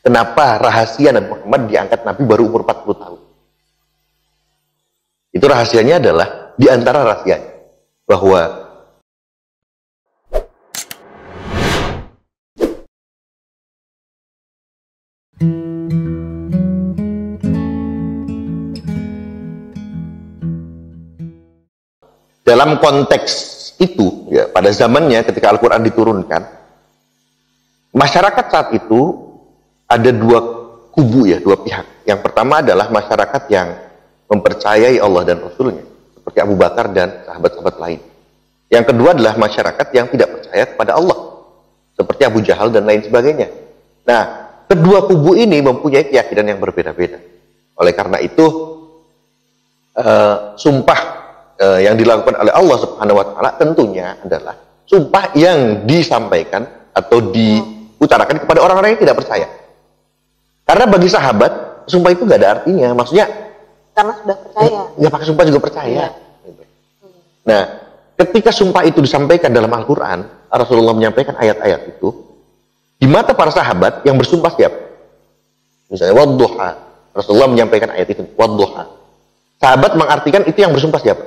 kenapa rahasia Nabi Muhammad diangkat Nabi baru umur 40 tahun. Itu rahasianya adalah, di antara rahasianya, bahwa dalam konteks itu, ya, pada zamannya ketika Al-Quran diturunkan, masyarakat saat itu ada dua kubu, ya, dua pihak. Yang pertama adalah masyarakat yang mempercayai Allah dan Rasulnya, seperti Abu Bakar dan sahabat-sahabat lain. Yang kedua adalah masyarakat yang tidak percaya kepada Allah, seperti Abu Jahal dan lain sebagainya. Nah, kedua kubu ini mempunyai keyakinan yang berbeda-beda. Oleh karena itu, sumpah yang dilakukan oleh Allah Subhanahu wa Ta'ala tentunya adalah sumpah yang disampaikan atau diutarakan kepada orang-orang yang tidak percaya. Karena bagi sahabat, sumpah itu gak ada artinya. Maksudnya, karena sudah percaya. Nggak pakai sumpah juga percaya. Iya. Nah, ketika sumpah itu disampaikan dalam Al-Quran, Rasulullah menyampaikan ayat-ayat itu, di mata para sahabat yang bersumpah siapa? Misalnya, wadduha. Rasulullah menyampaikan ayat itu, wadduha. Sahabat mengartikan itu yang bersumpah siapa?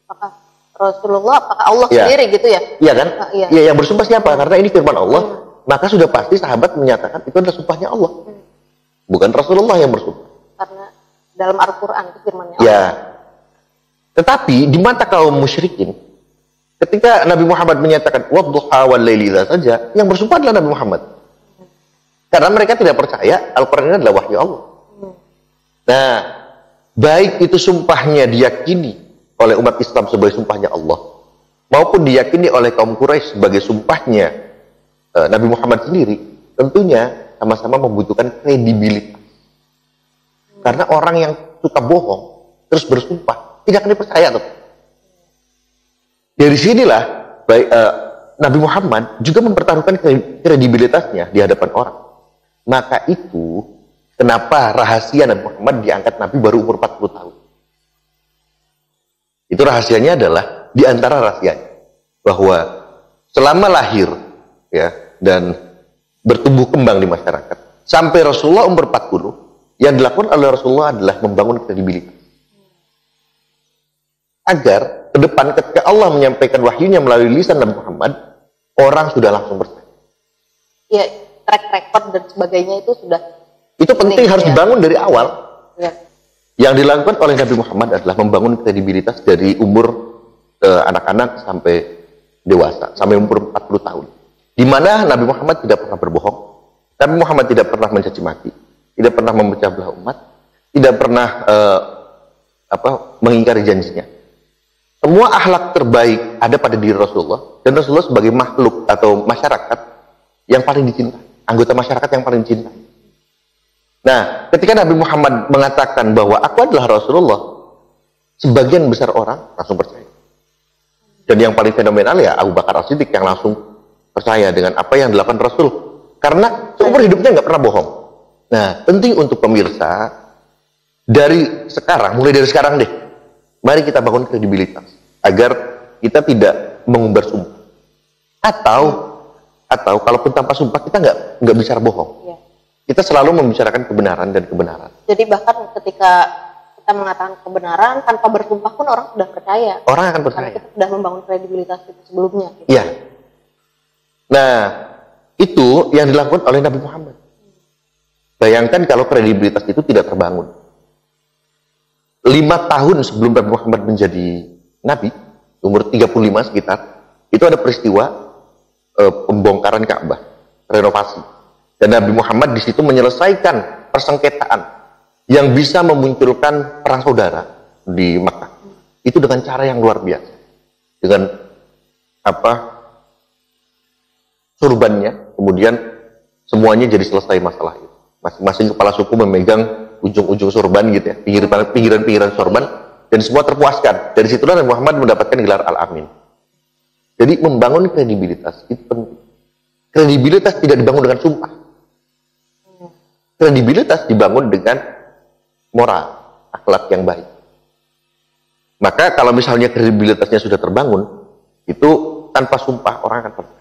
Apakah Rasulullah, apakah Allah Ya. sendiri gitu ya? Iya kan? Iya. Iya, yang bersumpah siapa? Karena ini firman Allah, maka sudah pasti sahabat menyatakan itu adalah sumpahnya Allah. Bukan Rasulullah yang bersumpah. Karena dalam Al-Quran itu firman-Nya Ya. Allah. Tetapi di mata kaum musyrikin, ketika Nabi Muhammad menyatakan wadduha wal laili idza saja, yang bersumpah adalah Nabi Muhammad. Karena mereka tidak percaya Al-Quran ini adalah wahyu Allah. Nah, baik itu sumpahnya diyakini oleh umat Islam sebagai sumpahnya Allah, maupun diyakini oleh kaum Quraisy sebagai sumpahnya Nabi Muhammad sendiri, tentunya sama-sama membutuhkan kredibilitas. Karena orang yang suka bohong terus bersumpah tidak akan dipercaya tuh. Dari sinilah Nabi Muhammad juga mempertaruhkan kredibilitasnya di hadapan orang. Maka itu kenapa rahasia Nabi Muhammad diangkat Nabi baru umur 40 tahun. Itu rahasianya adalah, di antara rahasianya, bahwa selama lahir, ya, dan bertumbuh kembang di masyarakat sampai Rasulullah umur 40, yang dilakukan oleh Rasulullah adalah membangun kredibilitas. Agar ke depan ketika Allah menyampaikan wahyunya melalui lisan Nabi Muhammad, orang sudah langsung percaya. Ya, track record dan sebagainya itu sudah. Itu penting, harus ya. dibangun dari awal. Ya. Yang dilakukan oleh Nabi Muhammad adalah membangun kredibilitas dari umur anak-anak sampai dewasa, sampai umur 40 tahun. Di mana Nabi Muhammad tidak pernah berbohong, Nabi Muhammad tidak pernah mencaci maki, tidak pernah memecah belah umat, tidak pernah mengingkari janjinya. Semua akhlak terbaik ada pada diri Rasulullah, dan Rasulullah sebagai makhluk atau masyarakat yang paling dicintai, anggota masyarakat yang paling dicintai. Nah, ketika Nabi Muhammad mengatakan bahwa aku adalah Rasulullah, sebagian besar orang langsung percaya. Dan yang paling fenomenal ya Abu Bakar As-Siddiq yang langsung percaya dengan apa yang dilakukan Rasul. Karena seumur hidupnya nggak pernah bohong. Nah, penting untuk pemirsa, dari sekarang, mulai dari sekarang deh, mari kita bangun kredibilitas agar kita tidak mengumbar sumpah. Atau kalaupun tanpa sumpah kita nggak bicara bohong. Ya. Kita selalu membicarakan kebenaran dan kebenaran. Jadi bahkan ketika kita mengatakan kebenaran tanpa bersumpah pun orang sudah percaya. Orang akan percaya. Karena kita sudah membangun kredibilitas itu sebelumnya. Gitu. Iya. Nah, itu yang dilakukan oleh Nabi Muhammad. Bayangkan kalau kredibilitas itu tidak terbangun. 5 tahun sebelum Nabi Muhammad menjadi Nabi, umur 35 sekitar, itu ada peristiwa pembongkaran Ka'bah, renovasi. Dan Nabi Muhammad di situ menyelesaikan persengketaan yang bisa memunculkan perang saudara di Makkah. Itu dengan cara yang luar biasa. Dengan surbannya, kemudian semuanya jadi selesai masalah itu. Masing-masing kepala suku memegang ujung-ujung sorban gitu ya, pinggiran-pinggiran sorban, dan semua terpuaskan. Dari situlah Nabi Muhammad mendapatkan gelar Al-Amin. Jadi membangun kredibilitas itu penting. Kredibilitas tidak dibangun dengan sumpah. Kredibilitas dibangun dengan moral, akhlak yang baik. Maka kalau misalnya kredibilitasnya sudah terbangun, itu tanpa sumpah orang akan percaya.